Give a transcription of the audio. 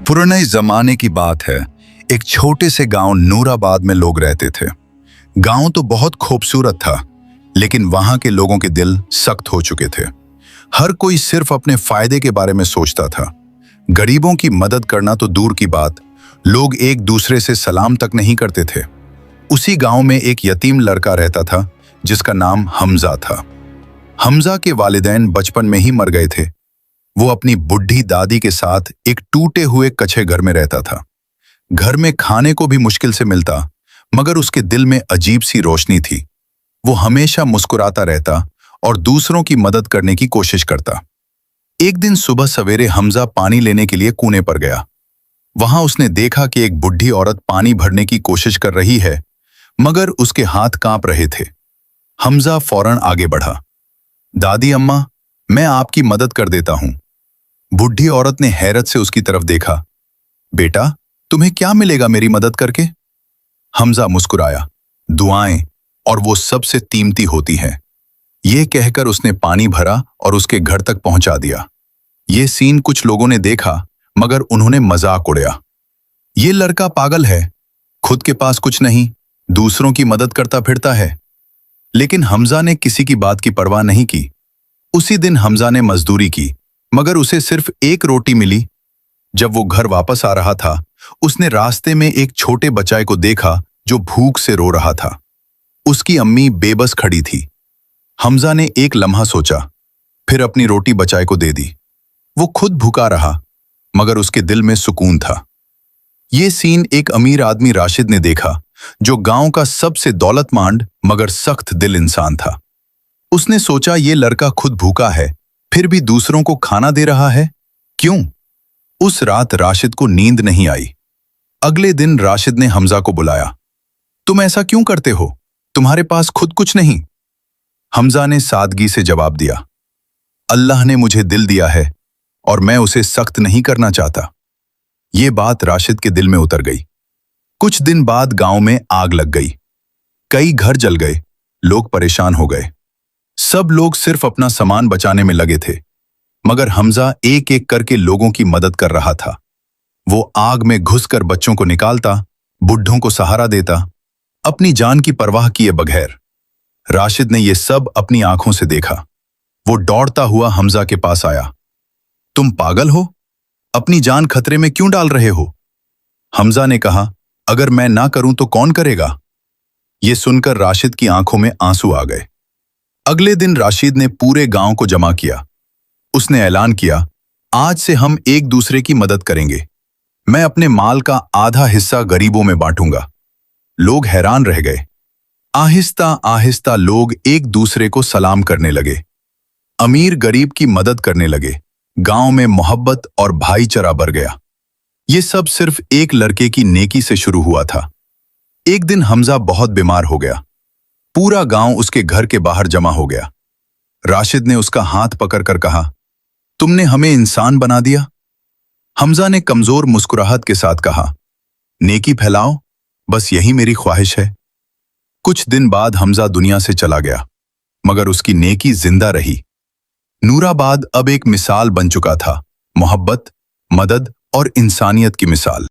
पुराने जमाने की बात है। एक छोटे से गांव नूराबाद में लोग रहते थे। गांव तो बहुत खूबसूरत था, लेकिन वहां के लोगों के दिल सख्त हो चुके थे। हर कोई सिर्फ अपने फायदे के बारे में सोचता था। गरीबों की मदद करना तो दूर की बात, लोग एक दूसरे से सलाम तक नहीं करते थे। उसी गांव में एक यतीम लड़का रहता था जिसका नाम हमजा था। हमजा के वालिदैन बचपन में ही मर गए थे। वो अपनी बुढ़ी दादी के साथ एक टूटे हुए कच्चे घर में रहता था। घर में खाने को भी मुश्किल से मिलता, मगर उसके दिल में अजीब सी रोशनी थी। वो हमेशा मुस्कुराता रहता और दूसरों की मदद करने की कोशिश करता। एक दिन सुबह सवेरे हमजा पानी लेने के लिए कुएं पर गया। वहां उसने देखा कि एक बुढ़ी औरत पानी भरने की कोशिश कर रही है, मगर उसके हाथ कांप रहे थे। हमजा फौरन आगे बढ़ा। दादी अम्मा, मैं आपकी मदद कर देता हूं। बुढ़ी औरत ने हैरत से उसकी तरफ देखा। बेटा, तुम्हें क्या मिलेगा मेरी मदद करके? हमजा मुस्कुराया। दुआएं, और वो सबसे कीमती होती हैं। ये कहकर उसने पानी भरा और उसके घर तक पहुंचा दिया। ये सीन कुछ लोगों ने देखा, मगर उन्होंने मजाक उड़ाया। ये लड़का पागल है, खुद के पास कुछ नहीं, दूसरों की मदद करता फिरता है। लेकिन हमजा ने किसी की बात की परवाह नहीं की। उसी दिन हमजा ने मजदूरी की, मगर उसे सिर्फ एक रोटी मिली। जब वो घर वापस आ रहा था, उसने रास्ते में एक छोटे बच्चे को देखा जो भूख से रो रहा था। उसकी अम्मी बेबस खड़ी थी। हमजा ने एक लम्हा सोचा, फिर अपनी रोटी बच्चे को दे दी। वो खुद भूखा रहा, मगर उसके दिल में सुकून था। ये सीन एक अमीर आदमी राशिद ने देखा, जो गांव का सबसे दौलतमंद मगर सख्त दिल इंसान था। उसने सोचा, ये लड़का खुद भूखा है, फिर भी दूसरों को खाना दे रहा है, क्यों? उस रात राशिद को नींद नहीं आई। अगले दिन राशिद ने हमजा को बुलाया। तुम ऐसा क्यों करते हो? तुम्हारे पास खुद कुछ नहीं। हमजा ने सादगी से जवाब दिया, अल्लाह ने मुझे दिल दिया है और मैं उसे सख्त नहीं करना चाहता। ये बात राशिद के दिल में उतर गई। कुछ दिन बाद गांव में आग लग गई। कई घर जल गए, लोग परेशान हो गए। सब लोग सिर्फ अपना सामान बचाने में लगे थे, मगर हमजा एक एक करके लोगों की मदद कर रहा था। वो आग में घुसकर बच्चों को निकालता, बुढ़ों को सहारा देता, अपनी जान की परवाह किए बगैर। राशिद ने ये सब अपनी आंखों से देखा। वो दौड़ता हुआ हमजा के पास आया। तुम पागल हो? अपनी जान खतरे में क्यों डाल रहे हो? हमजा ने कहा, अगर मैं ना करूं तो कौन करेगा? ये सुनकर राशिद की आंखों में आंसू आ गए। अगले दिन राशिद ने पूरे गांव को जमा किया। उसने ऐलान किया, आज से हम एक दूसरे की मदद करेंगे। मैं अपने माल का आधा हिस्सा गरीबों में बांटूंगा। लोग हैरान रह गए। आहिस्ता आहिस्ता लोग एक दूसरे को सलाम करने लगे। अमीर गरीब की मदद करने लगे। गांव में मोहब्बत और भाईचारा बढ़ गया। ये सब सिर्फ एक लड़के की नेकी से शुरू हुआ था। एक दिन हमजा बहुत बीमार हो गया। पूरा गांव उसके घर के बाहर जमा हो गया। राशिद ने उसका हाथ पकड़कर कहा, तुमने हमें इंसान बना दिया। हमजा ने कमजोर मुस्कुराहट के साथ कहा, नेकी फैलाओ, बस यही मेरी ख्वाहिश है। कुछ दिन बाद हमजा दुनिया से चला गया, मगर उसकी नेकी जिंदा रही। नूराबाद अब एक मिसाल बन चुका था, मोहब्बत, मदद और इंसानियत की मिसाल।